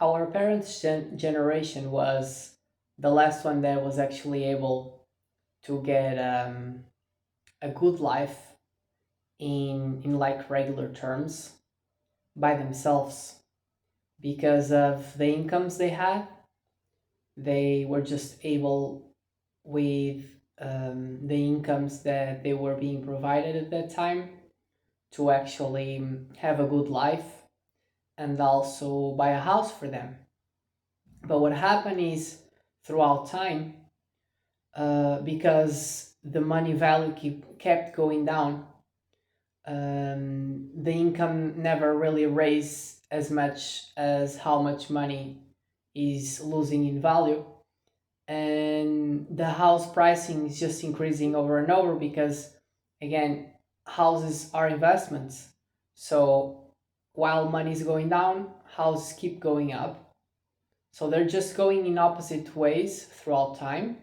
Our parents' generation was the last one that was actually able to get a good life in like regular terms by themselves because of the incomes they had. They were just able with the incomes that they were being provided at that time to actually have a good life and also buy a house for them. But what happened is throughout time, because the money value kept going down, the income never really raised as much as how much money is losing in value. And the house pricing is just increasing over and over because, again, houses are investments. So while money is going down, houses keep going up. So they're just going in opposite ways throughout time,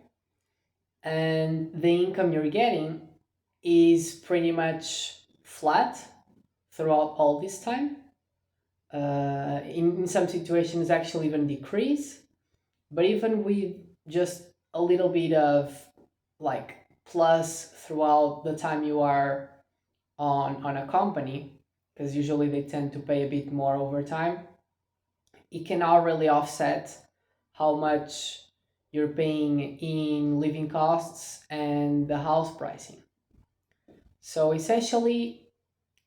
and the income you're getting is pretty much flat throughout all this time. In some situations, actually even decrease. But even with just a little bit of like plus throughout the time you are on a company, because usually they tend to pay a bit more over time, it cannot really offset how much you're paying in living costs and the house pricing. So essentially,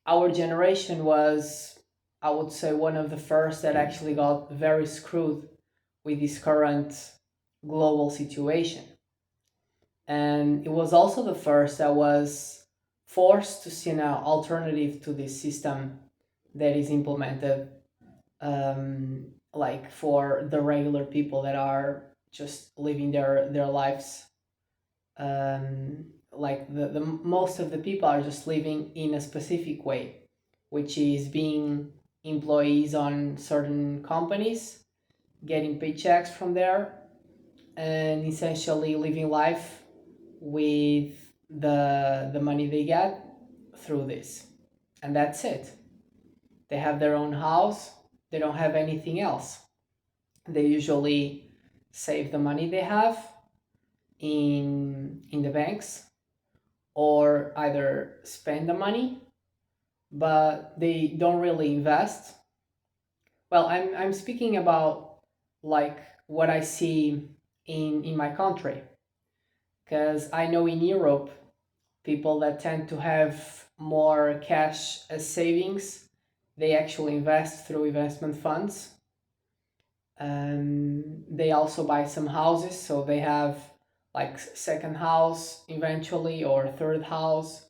our generation was, I would say, one of the first that actually got very screwed with this current global situation. And it was also the first that was forced to see an alternative to this system that is implemented, like for the regular people that are just living their lives. Like the most of the people are just living in a specific way, which is being employees on certain companies, getting paychecks from there, and essentially living life with the money they get through this. And that's it. They have their own house, they don't have anything else. They usually save the money they have in the banks, or either spend the money, but they don't really invest. Well, I'm speaking about like what I see in my country, because I know in Europe people that tend to have more cash as savings, they actually invest through investment funds. They also buy some houses, so they have like second house eventually or third house.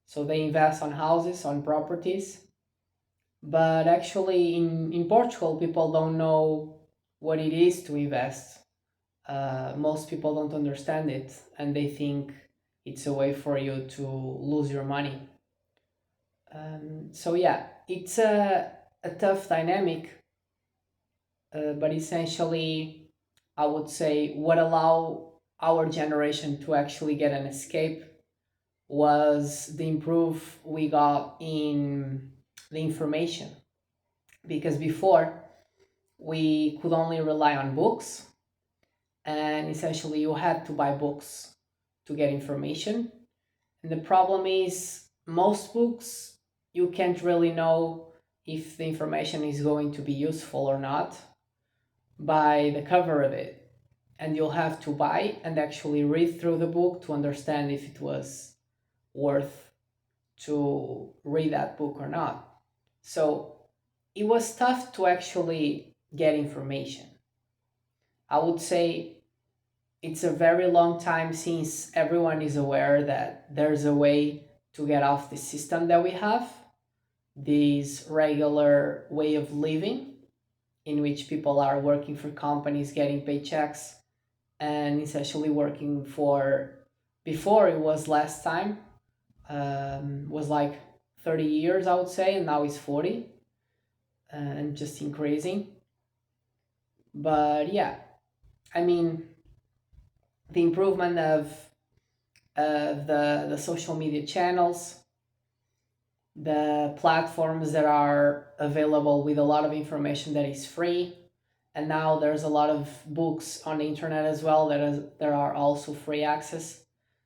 So they invest on houses, on properties. But actually, in Portugal, people don't know what it is to invest. Most people don't understand it, and they think it's a way for you to lose your money. So yeah, it's a tough dynamic, but essentially, I would say what allowed our generation to actually get an escape was the improve we got in the information. Because before we could only rely on books, and essentially you had to buy books to get information. And the problem is, most books you can't really know if the information is going to be useful or not by the cover of it. And you'll have to buy and actually read through the book to understand if it was worth to read that book or not. So it was tough to actually get information. I would say it's a very long time since everyone is aware that there's a way to get off the system that we have, this regular way of living in which people are working for companies, getting paychecks, and essentially working for, before it was less time, was like 30 years, I would say, and now it's 40, and just increasing. But yeah, I mean, the improvement of the social media channels, the platforms that are available with a lot of information that is free. And now there's a lot of books on the internet as well there are also free access.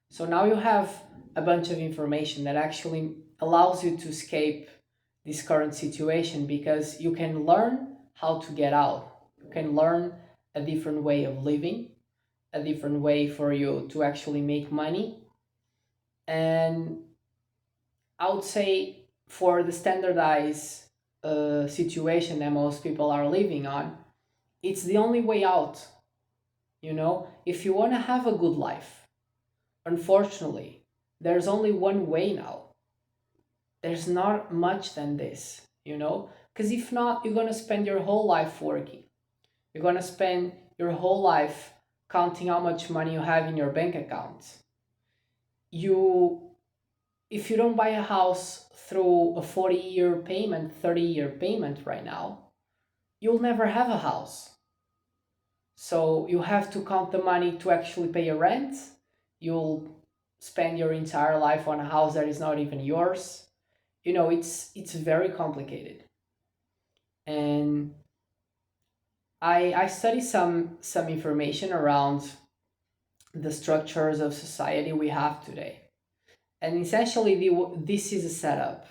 So now you have a bunch of information that actually allows you to escape this current situation, because you can learn how to get out. You can learn a different way of living, a different way for you to actually make money. And I would say for the standardized situation that most people are living on, it's the only way out. If you want to have a good life, unfortunately, there's only one way now. There's not much than this. Because if not, you're going to spend your whole life working. You're going to spend your whole life counting how much money you have in your bank account. You If you don't buy a house through a 40-year payment, 30-year payment right now, you'll never have a house. So you have to count the money to actually pay a rent. You'll spend your entire life on a house that is not even yours. It's very complicated. And I study some information around the structures of society we have today. And essentially, this is a setup.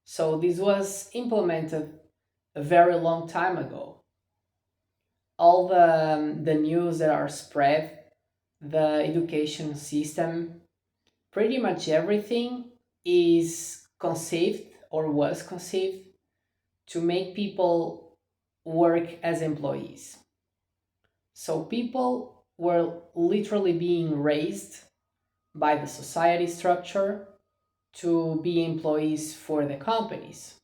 So this was implemented a very long time ago. All the news that are spread, the education system, pretty much everything is conceived or was conceived to make people work as employees. So people were literally being raised by the society structure to be employees for the companies.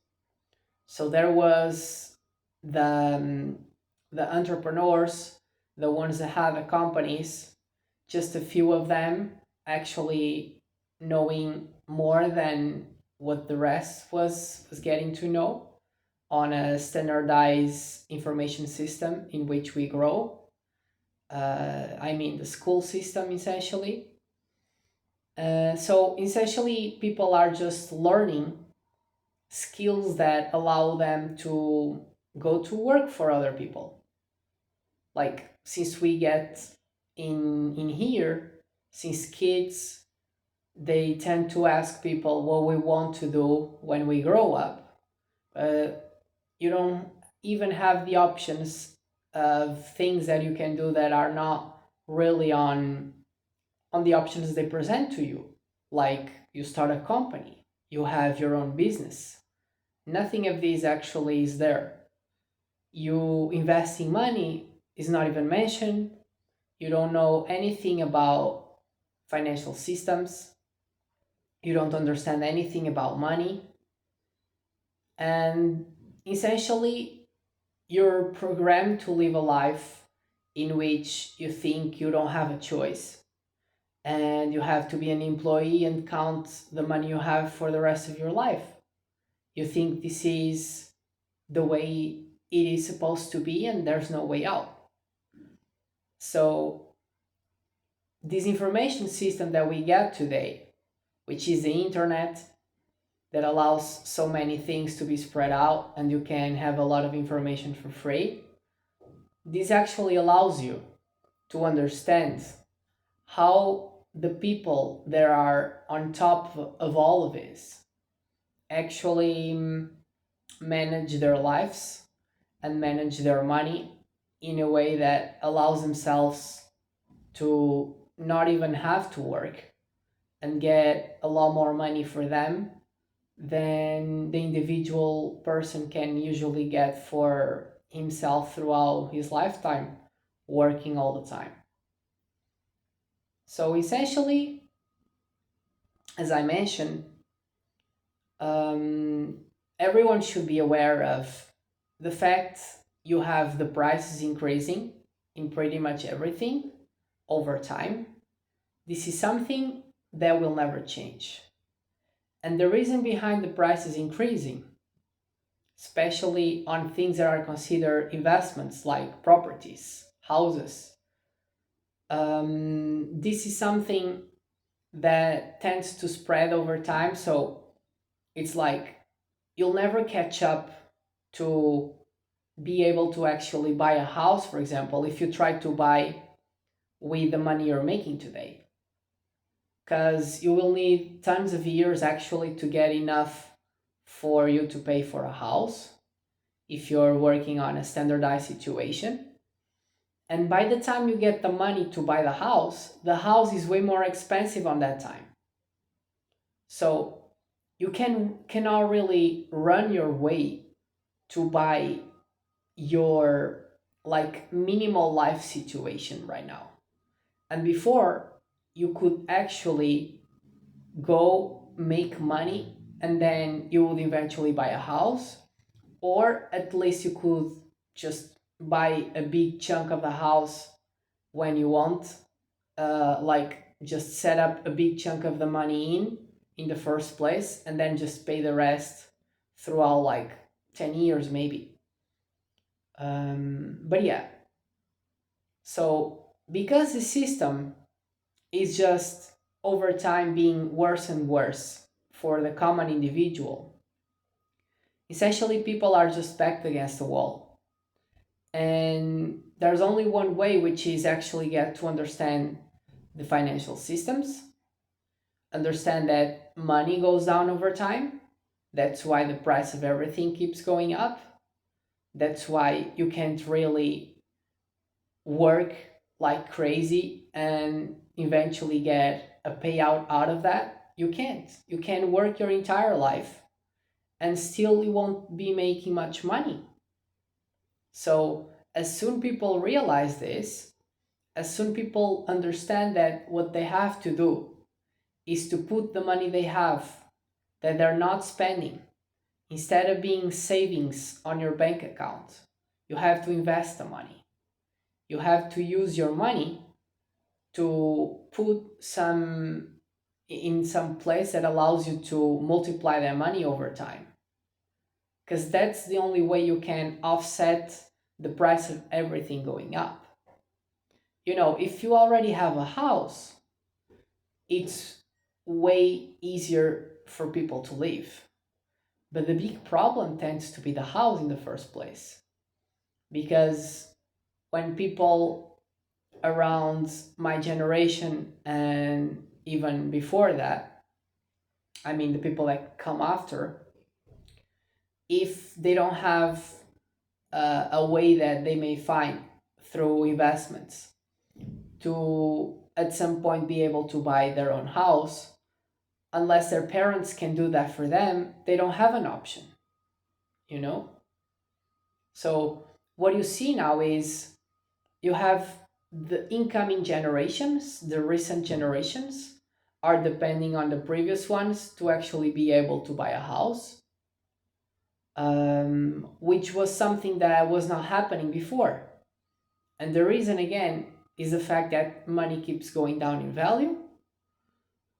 So there was the the entrepreneurs, the ones that had the companies, just a few of them actually knowing more than what the rest was getting to know on a standardized information system in which we grow. I mean, the school system essentially. So essentially, people are just learning skills that allow them to go to work for other people. Like, since we get in here, since kids, they tend to ask people what we want to do when we grow up. Uh, you don't even have the options of things that you can do that are not really on the options they present to you. Like, you start a company, you have your own business. Nothing of these actually is there. You investing money is not even mentioned. You don't know anything about financial systems. You don't understand anything about money. And essentially, you're programmed to live a life in which you think you don't have a choice and you have to be an employee and count the money you have for the rest of your life. You think this is the way it is supposed to be and there's no way out. So, this information system that we get today, which is the internet, that allows so many things to be spread out and you can have a lot of information for free, this actually allows you to understand how the people that are on top of all of this actually manage their lives and manage their money in a way that allows themselves to not even have to work and get a lot more money for them than the individual person can usually get for himself throughout his lifetime working all the time. So essentially, as I mentioned, um, everyone should be aware of the fact you have the prices increasing in pretty much everything over time. This is something that will never change. And the reason behind the prices increasing, especially on things that are considered investments like properties, houses, this is something that tends to spread over time. So it's like you'll never catch up to be able to actually buy a house, for example, if you try to buy with the money you're making today. Because you will need tons of years actually to get enough for you to pay for a house if you're working on a standardized situation. And by the time you get the money to buy the house is way more expensive on that time. So you cannot really run your way to buy your like minimal life situation right now. And before, you could actually go make money and then you would eventually buy a house, or at least you could just buy a big chunk of the house when you want, like just set up a big chunk of the money in the first place and then just pay the rest throughout like 10 years maybe. But yeah, so because the system is just over time being worse and worse for the common individual, essentially people are just backed against the wall. And there's only one way, which is actually get to understand the financial systems, understand that money goes down over time. That's why the price of everything keeps going up. That's why you can't really work like crazy and eventually get a payout out of that. You can't. You can work your entire life and still you won't be making much money. So, as soon people realize this, as soon people understand that what they have to do is to put the money they have that they're not spending, instead of being savings on your bank account, you have to invest the money. You have to use your money to put some in some place that allows you to multiply that money over time, because that's the only way you can offset the price of everything going up. If you already have a house, it's way easier for people to live. But the big problem tends to be the house in the first place. Because when people around my generation and even before that, I mean, the people that come after, if they don't have a way that they may find through investments to at some point be able to buy their own house, unless their parents can do that for them, they don't have an option, you know? So, what you see now is you have the incoming generations, the recent generations, are depending on the previous ones to actually be able to buy a house, which was something that was not happening before. And the reason, again, is the fact that money keeps going down in value.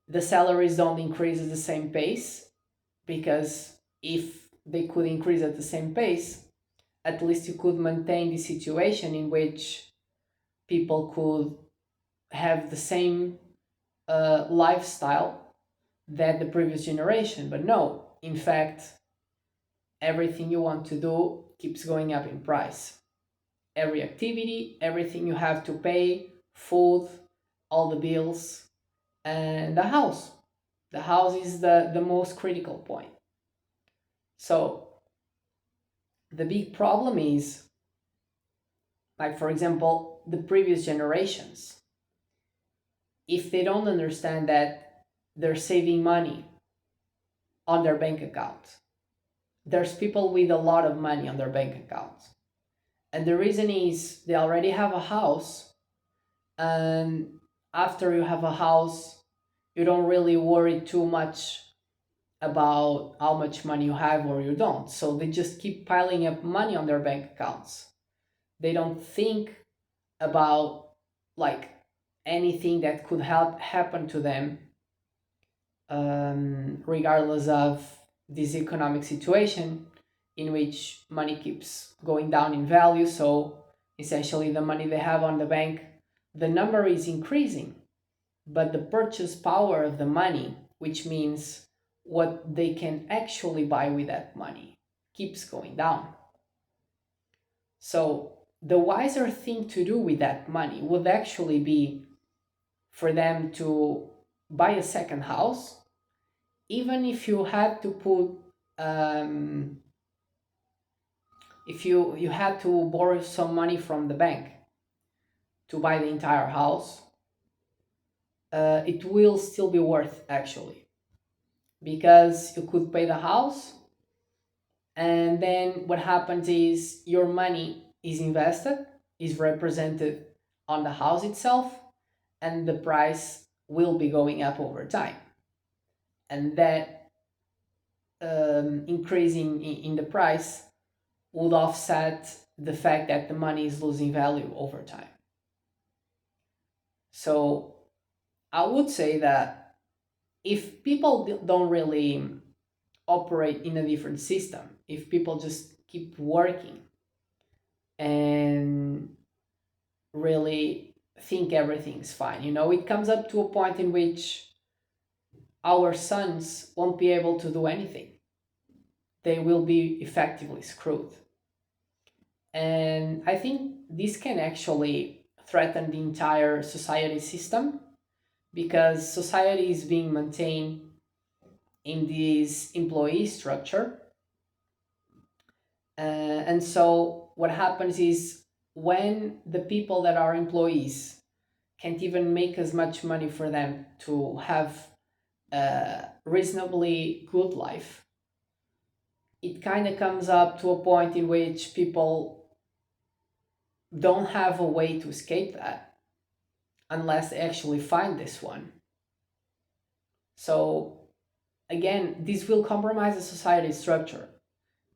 The salaries don't increase at the same pace, because if they could increase at the same pace, at least you could maintain the situation in which people could have the same lifestyle that the previous generation. But no, in fact, everything you want to do keeps going up in price. Every activity, everything you have to pay, food, all the bills, and the house. The house is the most critical point. So the big problem is, like, for example, the previous generations, if they don't understand that they're saving money on their bank account, there's people with a lot of money on their bank account. And the reason is they already have a house, and after you have a house, you don't really worry too much about how much money you have or you don't. So they just keep piling up money on their bank accounts. They don't think about like anything that could help happen to them, regardless of this economic situation in which money keeps going down in value. So essentially, the money they have on the bank, the number is increasing, but the purchase power of the money, which means what they can actually buy with that money, keeps going down. So the wiser thing to do with that money would actually be for them to buy a second house, even if you had to put um, if you had to borrow some money from the bank to buy the entire house, it will still be worth actually, because you could pay the house, and then what happens is your money is invested, is represented on the house itself, and the price will be going up over time, and that increasing in the price would offset the fact that the money is losing value over time. So I would say that if people don't really operate in a different system, if people just keep working and really think everything's fine, it comes up to a point in which our sons won't be able to do anything. They will be effectively screwed. And I think this can actually threaten the entire society system, because society is being maintained in this employee structure. And so what happens is, when the people that are employees can't even make as much money for them to have a reasonably good life, it kind of comes up to a point in which people don't have a way to escape that unless they actually find this one. So again, this will compromise the society structure,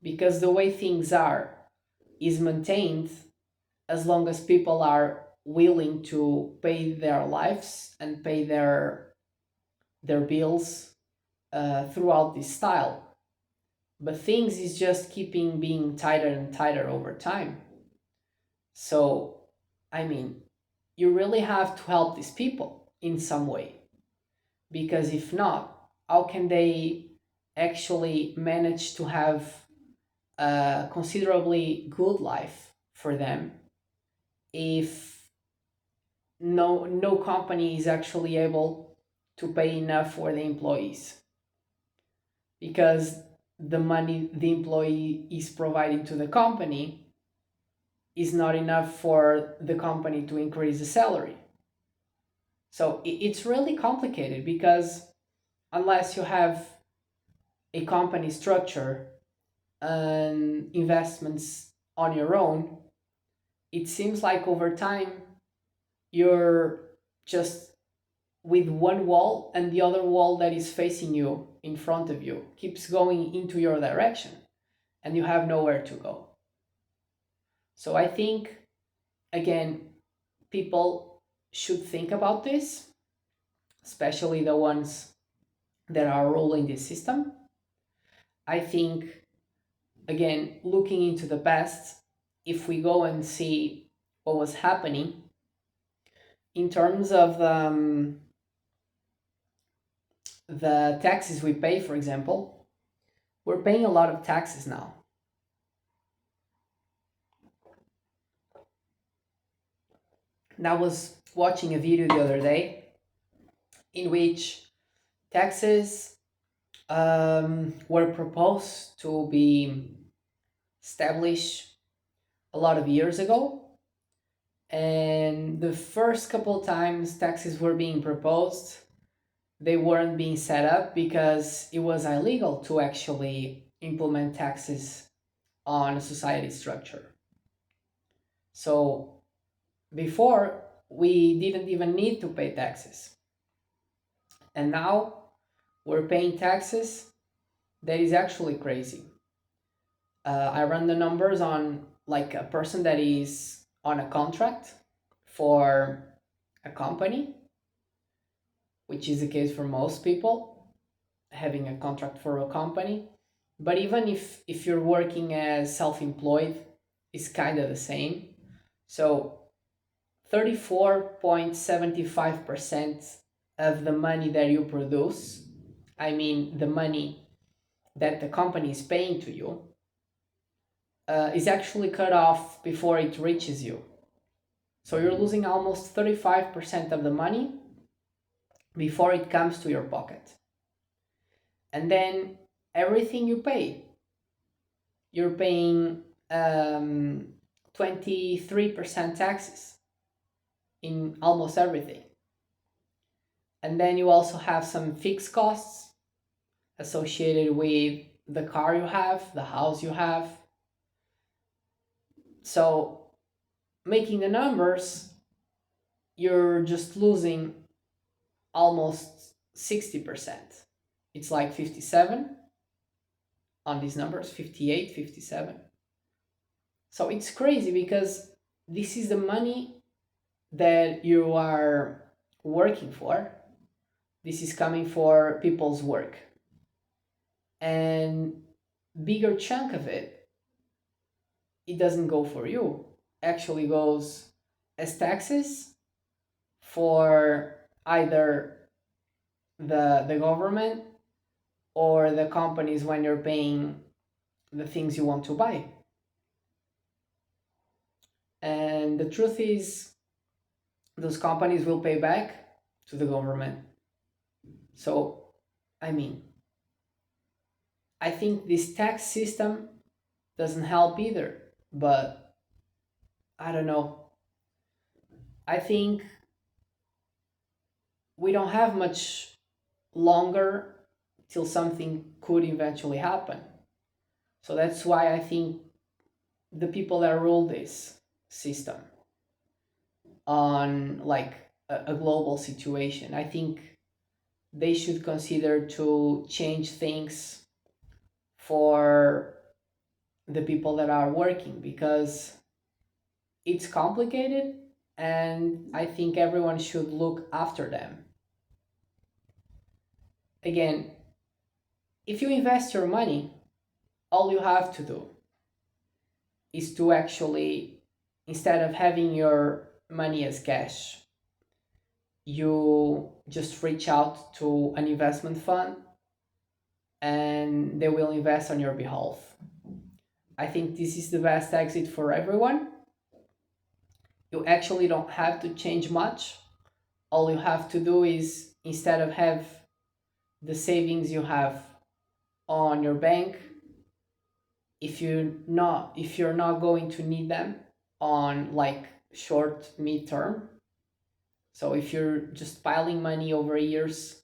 because the way things are is maintained as long as people are willing to pay their lives and pay their bills throughout this style. But things is just keeping being tighter and tighter over time. So I mean, you really have to help these people in some way, because if not, how can they actually manage to have a considerably good life for them if no company is actually able to pay enough for the employees, because the money the employee is providing to the company is not enough for the company to increase the salary. So it's really complicated, because unless you have a company structure and investments on your own, it seems like over time you're just with one wall, and the other wall that is facing you in front of you keeps going into your direction, and you have nowhere to go. So I think, again, people should think about this, especially the ones that are ruling this system. I think, again, looking into the past, if we go and see what was happening in terms of the taxes we pay, for example, we're paying a lot of taxes now. And I was watching a video the other day in which taxes were proposed to be established a lot of years ago. And the first couple times taxes were being proposed, they weren't being set up because it was illegal to actually implement taxes on a society structure. So before, we didn't even need to pay taxes. And now we're paying taxes that is actually crazy. I run the numbers on like a person that is on a contract for a company, which is the case for most people having a contract for a company. But even if you're working as self-employed, it's kind of the same. So 34.75% of the money that you produce, I mean the money that the company is paying to you, is actually cut off before it reaches you. So you're losing almost 35% of the money before it comes to your pocket. And then everything you pay, you're paying 23% taxes in almost everything. And then you also have some fixed costs associated with the car you have, the house you have. So making the numbers, you're just losing almost 60%. It's like 57 on these numbers, 58, 57. So it's crazy because this is the money that you are working for. This is coming for people's work. And bigger chunk of it, it doesn't go for you. Actually goes as taxes for either the government or the companies when you're paying the things you want to buy. And the truth is, those companies will pay back to the government. So, I mean, I think this tax system doesn't help either, but I don't know. I think we don't have much longer till something could eventually happen. So that's why I think the people that rule this system on like a global situation, I think they should consider to change things for the people that are working because it's complicated and I think everyone should look after them. Again, if you invest your money, all you have to do is to actually, instead of having your money as cash, you just reach out to an investment fund and they will invest on your behalf. I think this is the best exit for everyone. You actually don't have to change much. All you have to do is instead of have the savings you have on your bank, if you're not going to need them on like short midterm, so if you're just piling money over years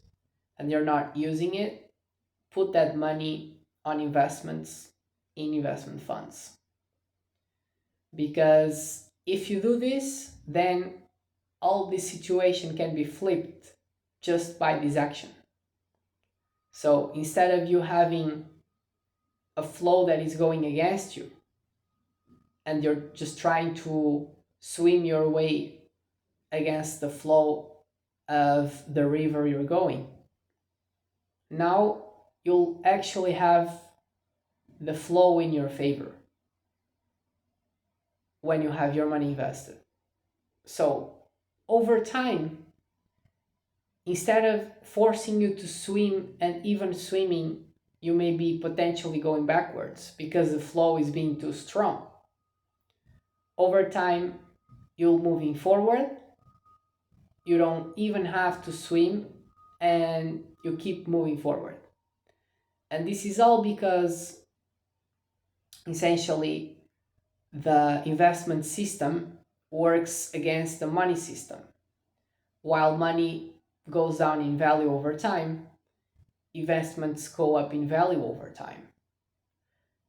and you're not using it, put that money on investments in investment funds. Because if you do this, then all this situation can be flipped just by this action. So instead of you having a flow that is going against you and you're just trying to swim your way against the flow of the river you're going, now you'll actually have the flow in your favor when you have your money invested. So over time, instead of forcing you to swim and even swimming, you may be potentially going backwards because the flow is being too strong. Over time, you're moving forward. You don't even have to swim and you keep moving forward. And this is all because essentially the investment system works against the money system. While money goes down in value over time, investments go up in value over time.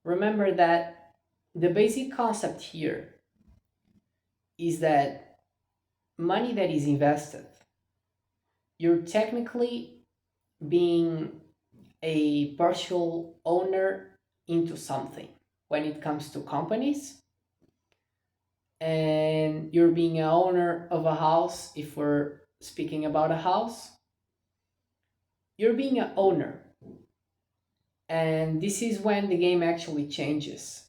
Remember that the basic concept here is that money that is invested, you're technically being a partial owner into something when it comes to companies, and you're being an owner of a house. If we're speaking about a house, you're being an owner, and this is when the game actually changes.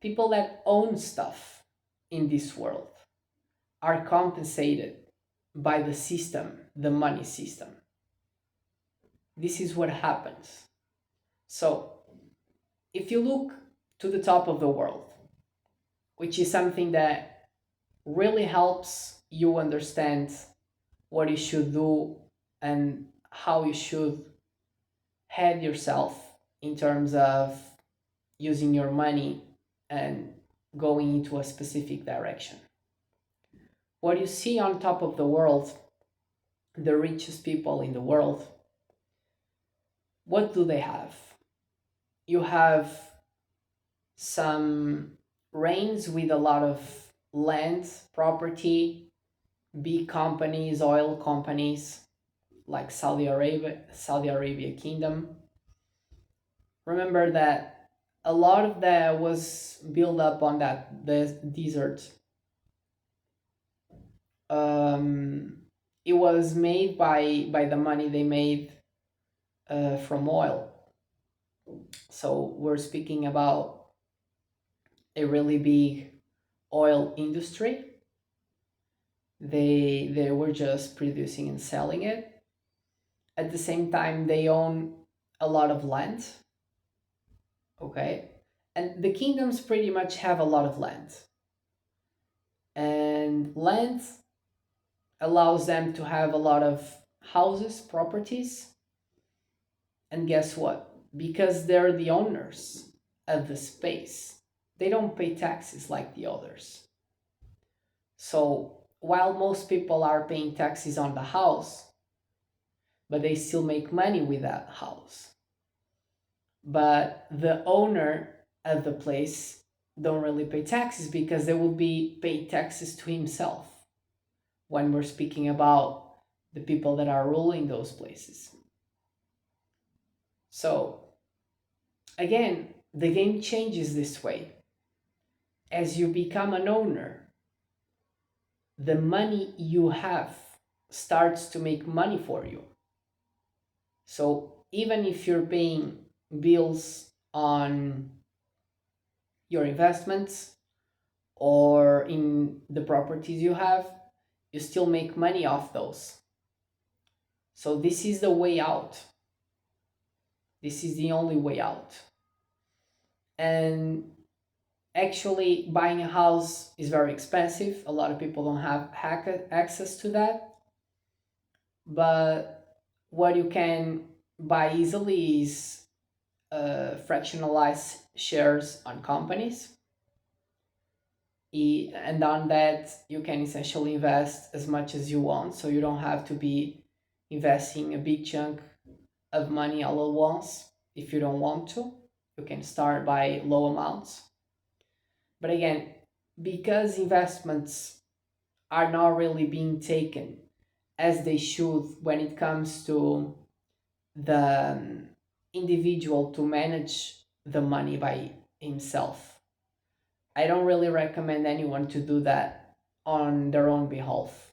People that own stuff in this world are compensated by the system, the money system. This is what happens. So if you look to the top of the world, which is something that really helps you understand what you should do and how you should head yourself in terms of using your money and going into a specific direction. What you see on top of the world, the richest people in the world, what do they have? You have some reigns with a lot of land, property, big companies, oil companies like Saudi Arabia Kingdom. Remember that a lot of that was built up on that desert. It was made by the money they made from oil. So we're speaking about a really big oil industry. They were just producing and selling it. At the same time, they own a lot of land. Okay, and the kingdoms pretty much have a lot of land, and land allows them to have a lot of houses, properties, and guess what? Because they're the owners of the space, they don't pay taxes like the others. So while most people are paying taxes on the house, but they still make money with that house. But the owner of the place don't really pay taxes because they will be paid taxes to himself when we're speaking about the people that are ruling those places. So again, the game changes this way. As you become an owner, the money you have starts to make money for you. So even if you're paying bills on your investments or in the properties you have, you still make money off those. So this is the way out. This is the only way out. And actually, buying a house is very expensive. A lot of people don't have access to that. But what you can buy easily is fractionalized shares on companies. And on that, you can essentially invest as much as you want. So you don't have to be investing a big chunk of money all at once if you don't want to. You can start by low amounts. But again, because investments are not really being taken as they should when it comes to the individual to manage the money by himself, I don't really recommend anyone to do that on their own behalf.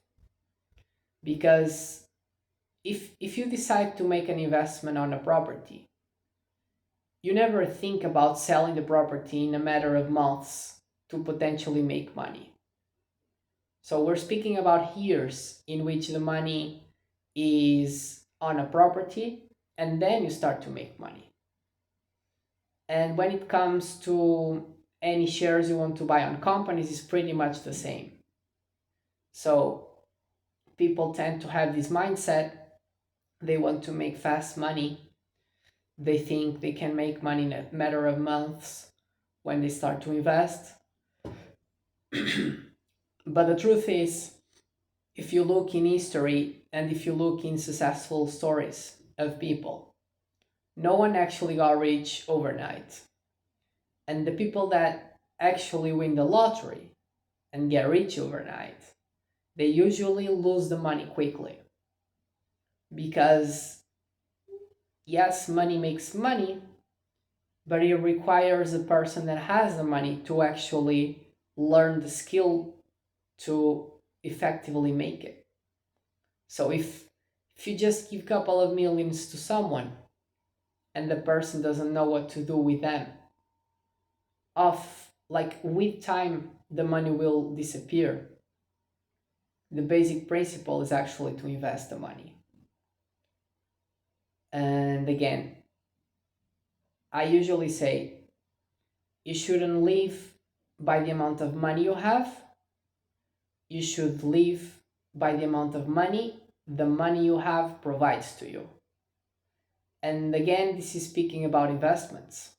Because if you decide to make an investment on a property, you never think about selling the property in a matter of months to potentially make money. So we're speaking about years in which the money is on a property and then you start to make money. And when it comes to any shares you want to buy on companies, it's pretty much the same. So people tend to have this mindset, they want to make fast money. They think they can make money in a matter of months when they start to invest. But the truth is, if you look in history and if you look in successful stories of people, no one actually got rich overnight. And the people that actually win the lottery and get rich overnight, they usually lose the money quickly. Because, yes, money makes money, but it requires a person that has the money to actually learn the skill to effectively make it. So if you just give a couple of millions to someone and the person doesn't know what to do with them, off like with time the money will disappear. The basic principle is actually to invest the money. And again, I usually say You shouldn't live by the amount of money you have. You should live by the amount of money the money you have provides to you. And again, this is speaking about investments.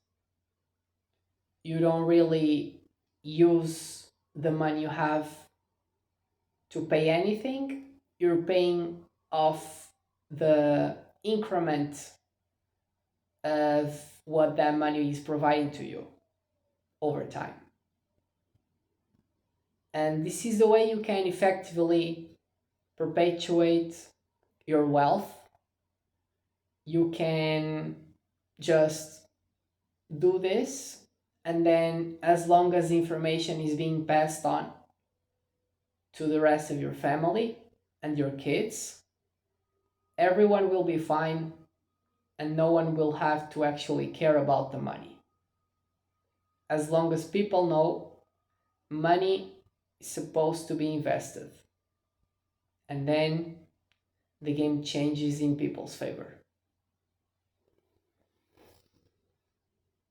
You don't really use the money you have to pay anything. You're paying off the increment of what that money is providing to you over time. And this is the way you can effectively perpetuate your wealth. You can just do this, and then as long as information is being passed on to the rest of your family and your kids, everyone will be fine and no one will have to actually care about the money. As long as people know money is supposed to be invested, and then the game changes in people's favor.